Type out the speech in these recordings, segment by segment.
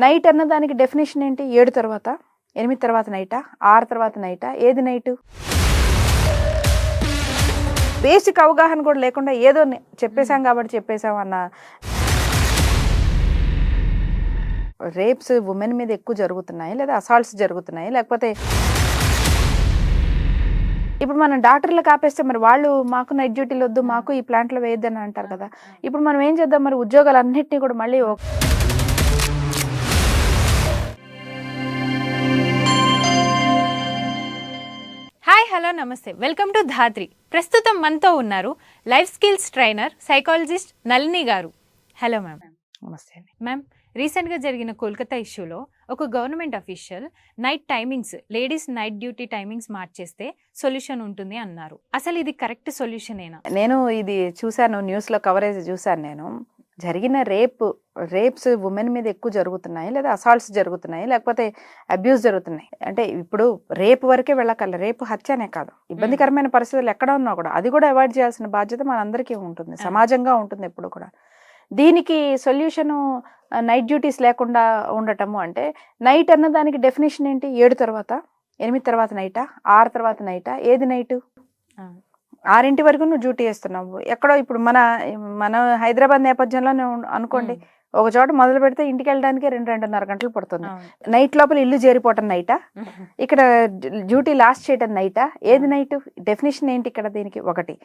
Night అన్న దానికి definition ఏంటి? 7 తర్వాత, 8 తర్వాత నైటా, 6 తర్వాత నైటా, ఏది నైటు? బేసిక్ అవగాహన కూడా లేకుండా ఏదో చెప్పేశాం కాబట్టి చెప్పేశాం అన్న. రేప్స్ ఉమెన్ మీద ఎక్కువ జరుగుతున్నాయి, లేదా అసాల్ట్స్ జరుగుతున్నాయి, లేకపోతే ఇప్పుడు మనం డాక్టర్లకు ఆపేస్తే మరి వాళ్ళు మాకు నైట్ డ్యూటీలు వద్దు, మాకు ఈ ప్లాంట్లో వేయొద్దని అంటారు కదా. ఇప్పుడు మనం ఏం చేద్దాం మరి? ఉద్యోగాలన్నింటినీ కూడా మళ్ళీ హాయ్ హలో నమస్తే, వెల్కమ్ టు ధాత్రి. ప్రస్తుతం మనతో ఉన్నారు life skills trainer, psychologist Nalini గారు. Hello ma'am. నమస్తే అండి. మ్యామ్, రీసెంట్గా జరిగిన కోల్కతా ఇష్యూలో ఒక government official night timings, ladies night duty timings మార్చేస్తే సొల్యూషన్ ఉంటుంది అన్నారు. అసలు ఇది కరెక్ట్ సొల్యూషనేనా? నేను ఇది చూశాను, న్యూస్లో కవరేజ్ చూశాను. నేను జరిగిన రేప్స్ ఉమెన్ మీద ఎక్కువ జరుగుతున్నాయి, లేదా అసాల్ట్స్ జరుగుతున్నాయి, లేకపోతే అబ్యూస్ జరుగుతున్నాయి. అంటే ఇప్పుడు రేపు వరకే వెళ్ళకల్లా, రేపు హత్యనే కాదు, ఇబ్బందికరమైన పరిస్థితులు ఎక్కడ ఉన్నా కూడా అది కూడా అవాయిడ్ చేయాల్సిన బాధ్యత మనందరికీ ఉంటుంది, సమాజంగా ఉంటుంది ఎప్పుడు కూడా. దీనికి సొల్యూషను నైట్ డ్యూటీస్ లేకుండా ఉండటము. అంటే నైట్ అన్న దానికి డెఫినేషన్ ఏంటి? 7 తర్వాత, 8 తర్వాత నైటా, 6 తర్వాత నైటా, ఏది నైటు? 6 వరకు నువ్వు డ్యూటీ చేస్తున్నావు ఎక్కడో. ఇప్పుడు మన హైదరాబాద్ నేపథ్యంలో అనుకోండి, ఒక చోట మొదలు పెడితే ఇంటికి వెళ్ళడానికి 2-2.5 గంటలు పడుతుంది. నైట్ లోపల ఇల్లు చేరిపోవటం నైటా, ఇక్కడ డ్యూటీ లాస్ట్ చేయటం నైటా, ఏది నైట్? డెఫినేషన్ ఏంటి ఇక్కడ దీనికి? ఒకటి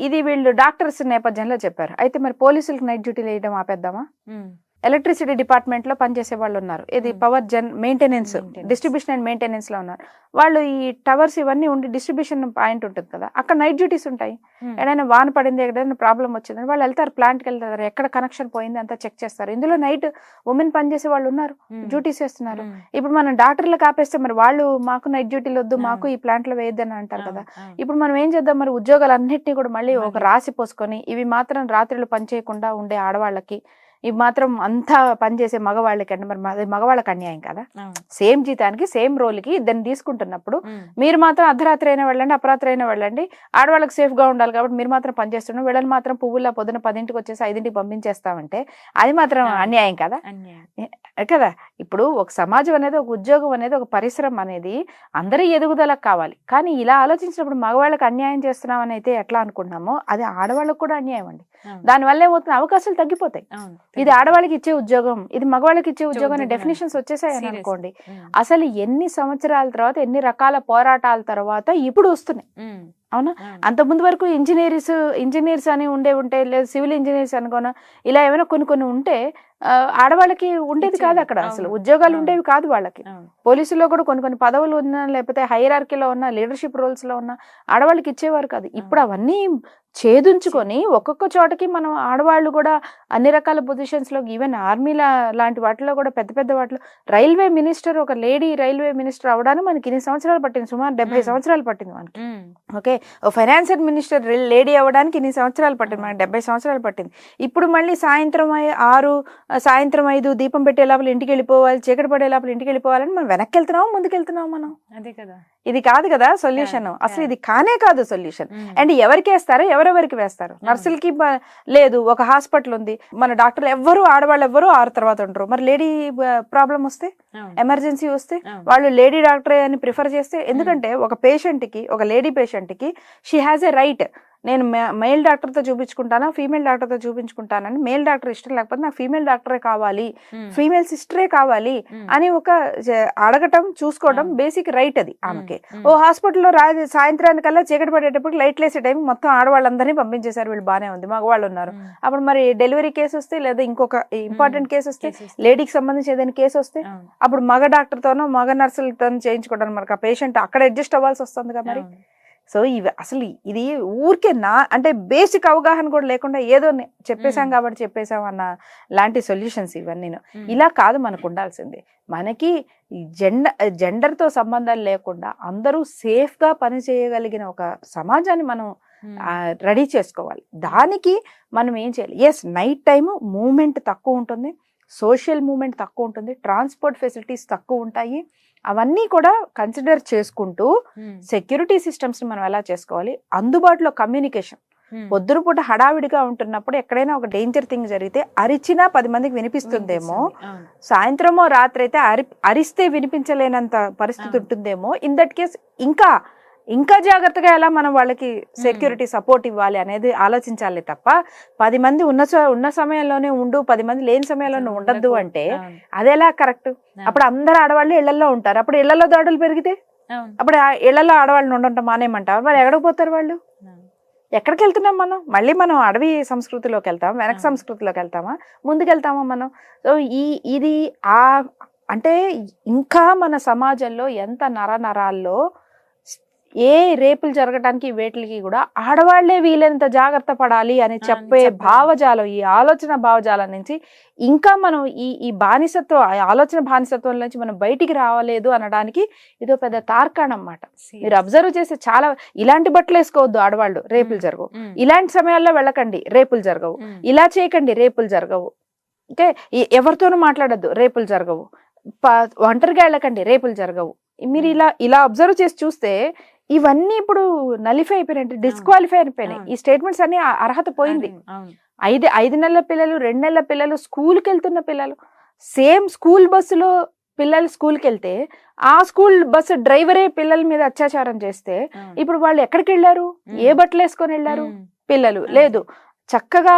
ఇది వీళ్ళు డాక్టర్స్ నేపథ్యంలో చెప్పారు. అయితే మరి పోలీసులకు నైట్ డ్యూటీలు వేయడం ఆపేద్దామా? ఎలక్ట్రిసిటీ డిపార్ట్మెంట్ లో పనిచేసే వాళ్ళు ఉన్నారు, ఇది power maintenance, distribution and maintenance లో ఉన్నారు వాళ్ళు. ఈ టవర్స్ ఇవన్నీ ఉండి డిస్ట్రిబ్యూషన్ పాయింట్ ఉంటుంది కదా, అక్కడ నైట్ డ్యూటీస్ ఉంటాయి. ఏదైనా వాన పడింది, ఎక్కడైనా ప్రాబ్లం వచ్చిందని వాళ్ళు వెళ్తారు, ప్లాంట్కి వెళ్తారు, ఎక్కడ కనెక్షన్ పోయింది అంతా చెక్ చేస్తారు. ఇందులో నైట్ ఉమెన్ పనిచేసే వాళ్ళు ఉన్నారు, డ్యూటీస్ చేస్తున్నారు. ఇప్పుడు మనం డాక్టర్లకు ఆపేస్తే మరి వాళ్ళు మాకు నైట్ డ్యూటీలు వద్దు, మాకు ఈ ప్లాంట్ లో వేయొద్దని అంటారు కదా. ఇప్పుడు మనం ఏం చేద్దాం మరి? ఉద్యోగాలన్నింటినీ కూడా మళ్ళీ ఒక రాసి పోసుకొని, ఇవి మాత్రం రాత్రులు పనిచేయకుండా ఉండే ఆడవాళ్ళకి, ఇవి మాత్రం అంతా పనిచేసే మగవాళ్ళకి అంటే మరి మగవాళ్ళకి అన్యాయం కదా. సేమ్ జీతానికి సేమ్ రోల్కి ఇద్దరిని తీసుకుంటున్నప్పుడు మీరు మాత్రం అర్ధరాత్రి అయినా వెళ్ళండి, అపరాత్రి అయినా వెళ్ళండి, ఆడవాళ్ళకి సేఫ్ గా ఉండాలి కాబట్టి మీరు మాత్రం పనిచేస్తున్నాం, వీళ్ళని మాత్రం పువ్వులా పొద్దున 10ంటికి వచ్చేసి 5ంటికి పంపించేస్తామంటే అది మాత్రం అన్యాయం కదా కదా. ఇప్పుడు ఒక సమాజం అనేది, ఒక ఉద్యోగం అనేది, ఒక పరిశ్రమ అనేది అందరి ఎదుగుదలకు కావాలి. కానీ ఇలా ఆలోచించినప్పుడు మగవాళ్ళకి అన్యాయం చేస్తున్నామని అయితే ఎట్లా అనుకుంటున్నామో అది ఆడవాళ్ళకు కూడా అన్యాయం అండి. దానివల్ల ఏమవుతుంది? అవకాశాలు తగ్గిపోతాయి. ఇది ఆడవాళ్ళకి ఇచ్చే ఉద్యోగం, ఇది మగవాళ్ళకి ఇచ్చే ఉద్యోగం అనే డెఫినేషన్స్ వచ్చేసాయని అనుకోండి. అసలు ఎన్ని సంవత్సరాల తర్వాత, ఎన్ని రకాల పోరాటాల తర్వాత ఇప్పుడు వస్తున్నాయి, అవునా? అంత ముందు వరకు ఇంజనీర్స్ అని ఉంటే, లేదా సివిల్ ఇంజనీర్స్ అనుకోనా, ఇలా ఏమైనా కొన్ని ఉంటే ఆడవాళ్ళకి ఉండేది కాదు, అక్కడ అసలు ఉద్యోగాలు ఉండేవి కాదు వాళ్ళకి. పోలీసులో కూడా కొన్ని పదవులు ఉన్నా, లేకపోతే హైరార్కీలో ఉన్న, లీడర్షిప్ రోల్స్ లో ఉన్న ఆడవాళ్ళకి ఇచ్చేవారు కాదు. ఇప్పుడు అవన్నీ ఛేదించుకొని ఒక్కొక్క చోటకి మనం ఆడవాళ్ళు కూడా అన్ని రకాల పొజిషన్స్ లో, ఈవెన్ ఆర్మీ లాంటి వాటిలో కూడా, పెద్ద వాటిలో రైల్వే మినిస్టర్, ఒక లేడీ రైల్వే మినిస్టర్ అవడానికి మనకి ఇన్ని సంవత్సరాలు పట్టింది, సుమారు 70 సంవత్సరాలు పట్టింది మనకి. ఓకే, ఫైనాన్షియల్ మినిస్టర్ లేడీ అవ్వడానికి ఇన్ని సంవత్సరాలు పట్టింది మనకి, 70 సంవత్సరాలు పట్టింది. ఇప్పుడు మళ్ళీ సాయంత్రం 6, సాయంత్రం 5 దీపం పెట్టే లోపల ఇంటికి వెళ్ళిపోవాలి, చీకటి పడే లోపల ఇంటికి వెళ్ళిపోవాలని మనం వెనక్కి వెళ్తున్నాం, ముందుకు వెళ్తున్నాం మనం. అదే కదా, ఇది కాదు కదా సొల్యూషన్. అసలు ఇది కానే కాదు సొల్యూషన్. అండ్ ఎవరికి వేస్తారో, ఎవరెవరికి వేస్తారు? నర్సులకి లేదు, ఒక హాస్పిటల్ ఉంది, మన డాక్టర్లు ఆడవాళ్ళు ఎవ్వరు 6 తర్వాత ఉంటారు. మరి లేడీ ప్రాబ్లం వస్తే, ఎమర్జెన్సీ వస్తే వాళ్ళు లేడీ డాక్టరే అని ప్రిఫర్ చేస్తే, ఎందుకంటే ఒక పేషెంట్ కి, ఒక లేడీ పేషెంట్ కి షీ హ్యాస్ ఎ రైట్, నేను మెయిల్ డాక్టర్తో చూపించుకుంటానా, ఫీమేల్ డాక్టర్తో చూపించుకుంటానని, మెయిల్ డాక్టర్ ఇష్టం లేకపోతే నాకు ఫీమేల్ డాక్టరే కావాలి, ఫీమేల్ సిస్టరే కావాలి అని ఒక అడగటం, చూసుకోవడం బేసిక్ రైట్ అది ఆమెకి. ఓ హాస్పిటల్లో సాయంత్రానికల్లా చీకటి పడేటప్పుడు లైట్లు వేసే టైం మొత్తం ఆడవాళ్ళందరినీ పంపించేశారు, వీళ్ళు బాగానే ఉంది, మగవాళ్ళు ఉన్నారు. అప్పుడు మరి డెలివరీ కేసు వస్తే, లేదా ఇంకొక ఇంపార్టెంట్ కేసు వస్తే, లేడీకి సంబంధించి ఏదైనా కేసు వస్తే అప్పుడు మగ డాక్టర్తోనో మగ నర్సులతో చేయించుకోవడం, మనకు ఆ పేషెంట్ అక్కడ అడ్జస్ట్ అవ్వాల్సి వస్తుంది కదా మరి. సో ఇవి అసలు ఇది ఊరికే అంటే బేసిక్ అవగాహన కూడా లేకుండా ఏదో చెప్పేశాం కాబట్టి చెప్పేశాం అన్న లాంటి సొల్యూషన్స్ ఇవన్నీ. ఇలా కాదు మనకు ఉండాల్సింది. మనకి జెండర్తో సంబంధాలు లేకుండా అందరూ సేఫ్గా పని చేయగలిగిన ఒక సమాజాన్ని మనం రెడీ చేసుకోవాలి. దానికి మనం ఏం చేయాలి? ఎస్, నైట్ టైము మూమెంట్ తక్కువ ఉంటుంది, సోషల్ మూమెంట్ తక్కువ ఉంటుంది, ట్రాన్స్పోర్ట్ ఫెసిలిటీస్ తక్కువ ఉంటాయి. అవన్నీ కూడా కన్సిడర్ చేసుకుంటూ సెక్యూరిటీ సిస్టమ్స్ ని మనం ఎలా చేసుకోవాలి, అందుబాటులో కమ్యూనికేషన్, పొద్దున పూట హడావిడిగా ఉంటున్నప్పుడు ఎక్కడైనా ఒక డేంజర్ థింగ్ జరిగితే అరిచినా 10 మందికి వినిపిస్తుందేమో, సాయంత్రమో రాత్రి అయితే అరిస్తే వినిపించలేనంత పరిస్థితి ఉంటుందేమో. ఇన్ దట్ కేస్ ఇంకా జాగ్రత్తగా ఎలా మనం వాళ్ళకి సెక్యూరిటీ సపోర్ట్ ఇవ్వాలి అనేది ఆలోచించాలి తప్ప 10 మంది ఉన్న సమయంలోనే ఉండు, 10 మంది లేని సమయంలోనే ఉండద్దు అంటే అదేలా కరెక్ట్? అప్పుడు అందరు ఆడవాళ్ళు ఇళ్లలో ఉంటారు, అప్పుడు ఇళ్లలో దాడులు పెరిగితే అప్పుడు ఇళ్లలో ఆడవాళ్ళని ఉండటం మానేమంటారు, మరి ఎక్కడికి పోతారు వాళ్ళు? ఎక్కడికి వెళ్తున్నాం మనం? మళ్ళీ మనం అడవి సంస్కృతిలోకి వెళ్తాం, వెనక సంస్కృతిలోకి వెళ్తామా, ముందుకెళ్తామా మనం? సో ఇది అంటే ఇంకా మన సమాజంలో ఎంత నరాల్లో ఏ రేపులు జరగడానికి వేటికి కూడా ఆడవాళ్లే వీలైనంత జాగ్రత్త పడాలి అని చెప్పే భావజాలం, ఈ ఆలోచన భావజాలం నుంచి ఇంకా మనం ఈ ఆలోచన బానిసత్వం నుంచి మనం బయటికి రావలేదు అనడానికి ఇదో పెద్ద తార్కాణం అన్నమాట. మీరు అబ్జర్వ్ చేస్తే చాలా ఇలాంటి బట్టలు వేసుకోవద్దు ఆడవాళ్ళు, రేపులు జరగవు. ఇలాంటి సమయాల్లో వెళ్ళకండి, రేపులు జరగవు. ఇలా చేయకండి, రేపులు జరగవు. ఓకే, ఎవరితోనూ మాట్లాడద్దు, రేపులు జరగవు. ఒంటరిగా వెళ్ళకండి, రేపులు జరగవు. మీరు ఇలా అబ్జర్వ్ చేసి చూస్తే ఇవన్నీ ఇప్పుడు నలిఫై అయిపోయినాయి, డిస్క్వాలిఫై అయిపోయినాయి. ఈ స్టేట్మెంట్స్ అన్ని అర్హత పోయింది. 5 నెలల పిల్లలు, 2 నెలల పిల్లలు, స్కూల్కి వెళ్తున్న పిల్లలు, సేమ్ స్కూల్ బస్సులో పిల్లలు స్కూల్కి వెళ్తే ఆ స్కూల్ బస్సు డ్రైవరే పిల్లల మీద అత్యాచారం చేస్తే ఇప్పుడు వాళ్ళు ఎక్కడికి వెళ్ళారు? ఏ బట్టలు వేసుకొని వెళ్ళారు పిల్లలు? లేదు, చక్కగా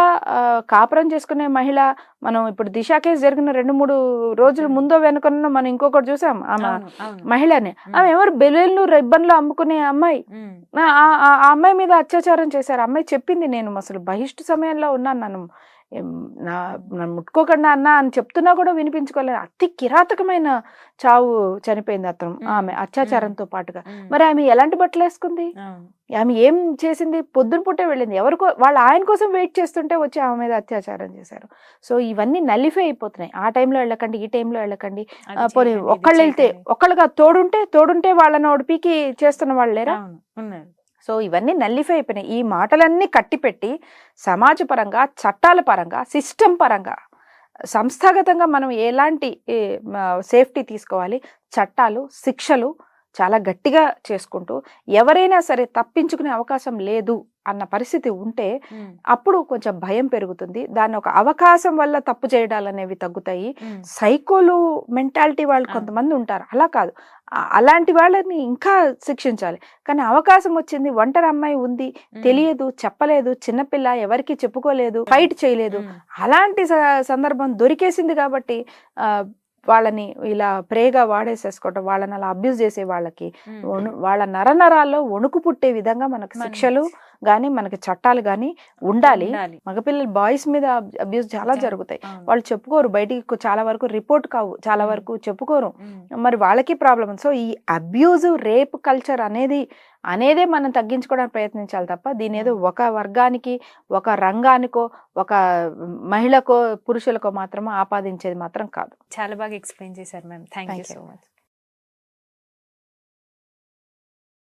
కాపురం చేసుకునే మహిళ. మనం ఇప్పుడు దిశ కేసు జరిగిన 2-3 రోజుల ముందో వెనుకన్నా మనం ఇంకొకటి చూసాం, ఆమె మహిళని. ఆమె ఎవరు? బెలూన్లు రిబ్బన్లు అమ్ముకునే అమ్మాయి. ఆ అమ్మాయి మీద అత్యాచారం చేశారు. అమ్మాయి చెప్పింది, నేను అసలు బహిష్టు సమయంలో ఉన్నాను, నన్ను ముట్టుకోకుండా అన్నా అని చెప్తున్నా కూడా వినిపించుకోలేదు. అతి కిరాతకమైన చావు చనిపోయింది ఆమె అత్యాచారంతో పాటుగా. మరి ఆమె ఎలాంటి బట్టలు వేసుకుంది? ఆమె ఏం చేసింది? పొద్దున పుట్టే వెళ్ళింది, వాళ్ళ ఆయన కోసం వెయిట్ చేస్తుంటే వచ్చి ఆమె మీద అత్యాచారం చేశారు. సో ఇవన్నీ నలిఫై అయిపోతున్నాయి. ఆ టైంలో వెళ్ళకండి, ఈ టైంలో వెళ్ళకండి. పోనీ ఒక్కళ్ళు వెళ్తే, ఒక్కళ్ళుగా తోడుంటే వాళ్ళని ఒడిపికి చేస్తున్న వాళ్ళు లేరా? సో ఇవన్నీ నల్లిఫై అయిపోయినాయి. ఈ మాటలన్నీ కట్టిపెట్టి సమాజపరంగా, చట్టాల పరంగా, సిస్టమ్ పరంగా, సంస్థాగతంగా మనం ఎలాంటి సేఫ్టీ తీసుకోవాలి, చట్టాలు, శిక్షలు చాలా గట్టిగా చేసుకుంటూ ఎవరైనా సరే తప్పించుకునే అవకాశం లేదు అన్న పరిస్థితి ఉంటే అప్పుడు కొంచెం భయం పెరుగుతుంది. దాన్ని ఒక అవకాశం వల్ల తప్పు చేయడాలు అనేవి తగ్గుతాయి. సైకోలు మెంటాలిటీ వాళ్ళు కొంతమంది ఉంటారు, అలా కాదు, అలాంటి వాళ్ళని ఇంకా శిక్షించాలి. కానీ అవకాశం వచ్చింది, ఒంటరి అమ్మాయి ఉంది, తెలియదు, చెప్పలేదు, చిన్నపిల్ల, ఎవరికి చెప్పుకోలేదు, ఫైట్ చేయలేదు, అలాంటి సందర్భం దొరికేసింది కాబట్టి వాళ్ళని ఇలా ప్రేగా వాడేసేసుకోవటం, వాళ్ళని అలా అబ్యూజ్ చేసే వాళ్ళకి వాళ్ళ నరనరాల్లో వణుకు పుట్టే విధంగా మనకు శిక్షలు గానీ, మనకి చట్టాలు గానీ ఉండాలి. మగపిల్లలు బాయ్స్ మీద అబ్యూజ్ చాలా జరుగుతాయి, వాళ్ళు చెప్పుకోరు, బయటికి చాలా వరకు రిపోర్ట్ కావు, చాలా వరకు చెప్పుకోరు, మరి వాళ్ళకి ప్రాబ్లం. సో ఈ అబ్యూజ్, రేప్ కల్చర్ అనేదే మనం తగ్గించుకోవడానికి ప్రయత్నించాలి తప్ప దీని ఏదో ఒక వర్గానికి, ఒక రంగానికో, ఒక మహిళకో, పురుషులకో మాత్రం ఆపాదించేది మాత్రం కాదు. చాలా బాగా ఎక్స్ప్లెయిన్ చేశారు ma'am. Thank you so much.